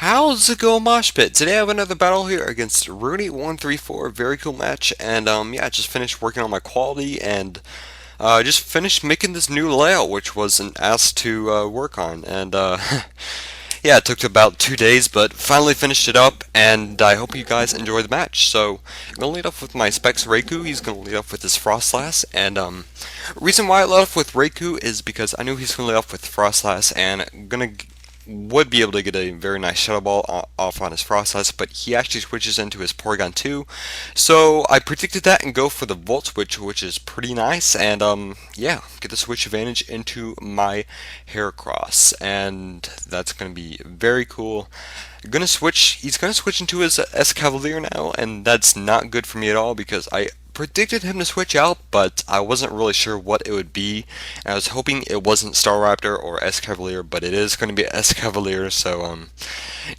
How's it going, MoshPit? Today I have another battle here against Rooney134. Very cool match, and yeah, I just finished working on my quality and just finished making this new layout, which was an ass to work on. And yeah, it took about 2 days, but finally finished it up, and I hope you guys enjoy the match. So I'm gonna lead off with my Specs Reiku. He's gonna lead off with his Frostlass, and reason why I led off with Reiku is because I knew he's gonna lead off with Frostlass, and would be able to get a very nice Shadow Ball off on his Frostlass, but he actually switches into his Porygon 2. So I predicted that and go for the Volt Switch, which is pretty nice, and yeah, get the switch advantage into my Heracross, and that's going to be very cool. He's gonna switch into his Escavalier now, and that's not good for me at all because I predicted him to switch out, but I wasn't really sure what it would be. And I was hoping it wasn't Staraptor or Escavalier, but it is going to be Escavalier, so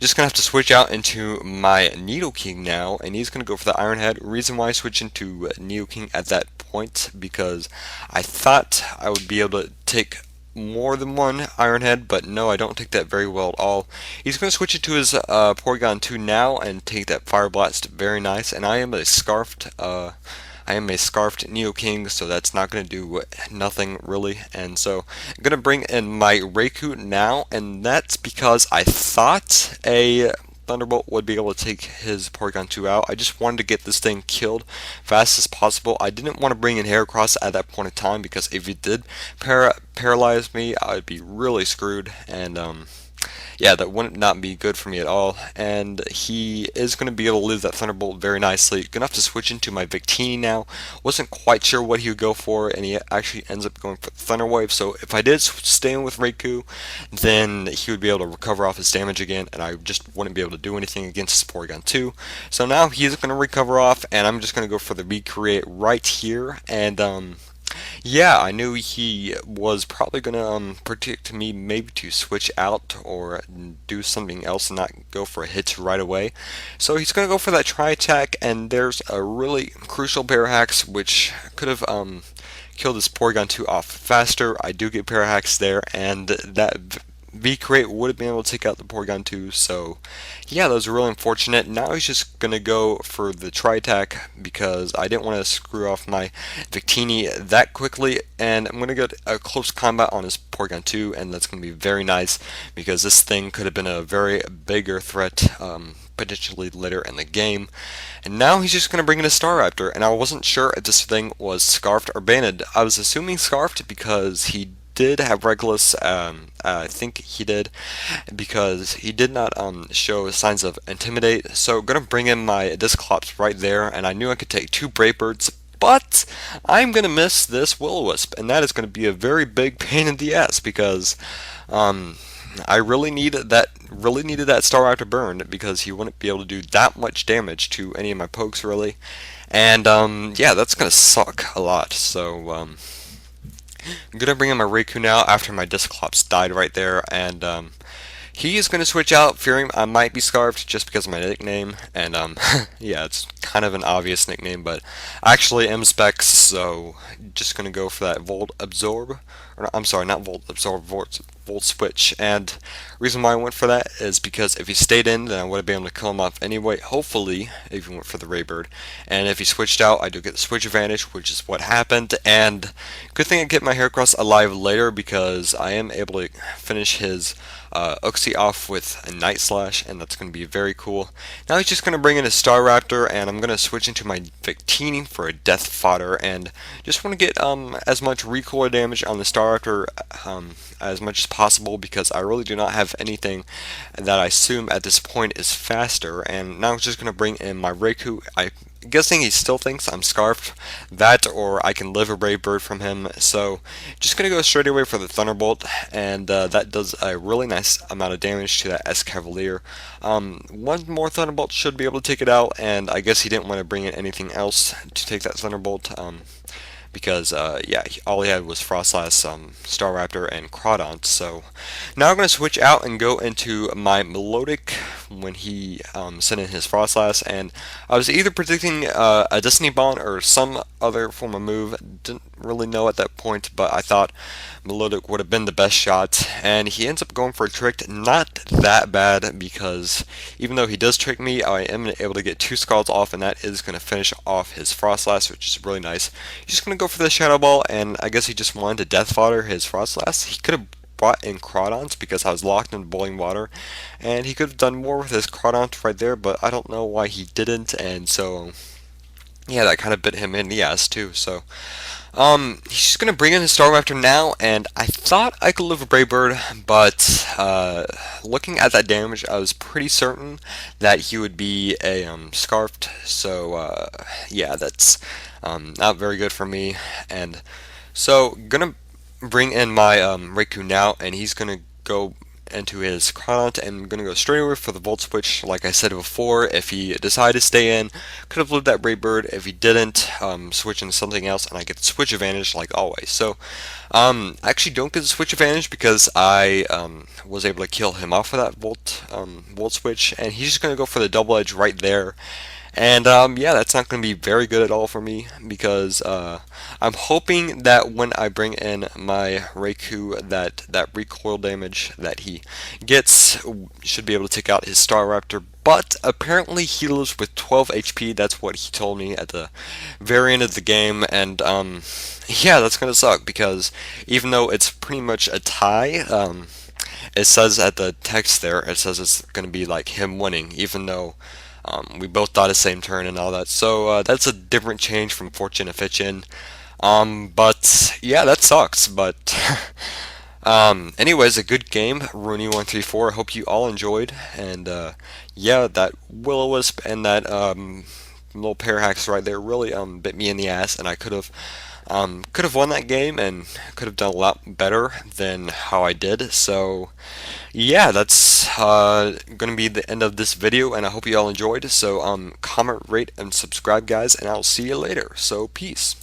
just gonna have to switch out into my Nidoking now, and he's gonna go for the Iron Head. Reason why I switched into Nidoking at that point because I thought I would be able to take more than one Iron Head, but no, I don't take that very well at all. He's going to switch into his Porygon 2 now and take that Fire Blast, very nice. And I am a Scarfed Nidoking, so that's not going to do nothing really. And so I'm going to bring in my Reiku now, and that's because I thought a Thunderbolt would be able to take his Porygon 2 out. I just wanted to get this thing killed fast as possible. I didn't want to bring in Heracross at that point in time because if he did paralyze me, I would be really screwed, and yeah, that would not be good for me at all. And he is going to be able to live that Thunderbolt very nicely. Gonna have to switch into my Victini now. Wasn't quite sure what he would go for, and he actually ends up going for Thunder Wave. So if I did stay in with Reiku, then he would be able to recover off his damage again, and I just wouldn't be able to do anything against his Porygon 2. So now he's going to recover off, and I'm just going to go for the Recreate right here, and yeah, I knew he was probably going to predict me maybe to switch out or do something else and not go for a hit right away. So he's going to go for that Tri-Attack, and there's a really crucial pair hacks which could have killed this Porygon 2 off faster. I do get pair hacks there, and that V-Crate would have been able to take out the Porygon 2, so yeah, that was really unfortunate. Now he's just going to go for the Tri-Attack because I didn't want to screw off my Victini that quickly, and I'm going to get a close combat on his Porygon 2, and that's going to be very nice because this thing could have been a very bigger threat potentially later in the game. And now he's just going to bring in a Staraptor, and I wasn't sure if this thing was Scarfed or Banded. I was assuming Scarfed because he did have Reckless, I think he did, because he did not show signs of Intimidate. So I'm going to bring in my Disclops right there, and I knew I could take two Brave Birds, but I'm going to miss this Will-O-Wisp, and that is going to be a very big pain in the ass because I really needed that Staraptor burn because he wouldn't be able to do that much damage to any of my pokes really, and yeah, that's going to suck a lot. So I'm going to bring in my Reiku now after my Disclops died right there, and he is going to switch out, fearing I might be Scarfed just because of my nickname, and yeah, it's kind of an obvious nickname, but I actually am Specs, so just going to go for that Volt Absorb, or I'm sorry, not Volt Absorb, Volt Switch, and reason why I went for that is because if he stayed in, then I would have been able to kill him off anyway, hopefully, if he went for the Raybird, and if he switched out, I do get the switch advantage, which is what happened, and good thing I get my Heracross alive later because I am able to finish his Uxie off with a Night Slash, and that's going to be very cool. Now he's just going to bring in a Staraptor, and I'm going to switch into my Victini for a Death Fodder, and just want to get as much recoil damage on the Staraptor as much as possible because I really do not have anything that I assume at this point is faster. And now I'm just going to bring in my Reiku. I'm guessing he still thinks I'm Scarfed, that or I can live a Brave Bird from him, so just going to go straight away for the Thunderbolt, and that does a really nice amount of damage to that Escavalier. One more Thunderbolt should be able to take it out, and I guess he didn't want to bring in anything else to take that Thunderbolt, because yeah, all he had was Frostlass, Staraptor, and Crawdont. So now I'm going to switch out and go into my Melodic when he sent in his Frostlass, and I was either predicting a Destiny Bond or some other form of move. Didn't really know at that point, but I thought Melodic would have been the best shot, and he ends up going for a trick. Not that bad, because even though he does trick me, I am able to get 2 scalds off, and that is going to finish off his Frostlass, which is really nice. He's just going to go for the Shadow Ball, and I guess he just wanted to Death Fodder his Frostlass. He could have brought in Crawdons because I was locked in boiling water, and he could have done more with his Crawdons right there, but I don't know why he didn't, and so yeah, that kind of bit him in the ass too. So he's just gonna bring in his Star Raptor now, and I thought I could live with Brave Bird, but looking at that damage, I was pretty certain that he would be a Scarfed. So yeah, that's not very good for me. And so gonna bring in my Raikou now, and he's gonna go into his Chronot, and I'm gonna go straight over for the Volt Switch. Like I said before, if he decided to stay in, could have lived that Brave Bird. If he didn't, switch into something else, and I get the switch advantage like always. So I actually don't get the switch advantage because I was able to kill him off with that Volt Switch, and he's just gonna go for the double edge right there. And yeah, that's not going to be very good at all for me, because I'm hoping that when I bring in my Raikou, that recoil damage that he gets should be able to take out his Star Raptor. But apparently he lives with 12 HP. That's what he told me at the very end of the game, and yeah, that's going to suck, because even though it's pretty much a tie, it says at the text there, it says it's going to be like him winning, even though we both died the same turn and all that. So that's a different change from Fortune to Fitchin. But yeah, that sucks. But anyways, a good game, Rooney134. I hope you all enjoyed. And yeah, that Will-O-Wisp and that little pair hacks right there really bit me in the ass, and I could have won that game and could have done a lot better than how I did. So yeah, that's going to be the end of this video, and I hope you all enjoyed. So comment, rate, and subscribe, guys, and I'll see you later. So peace.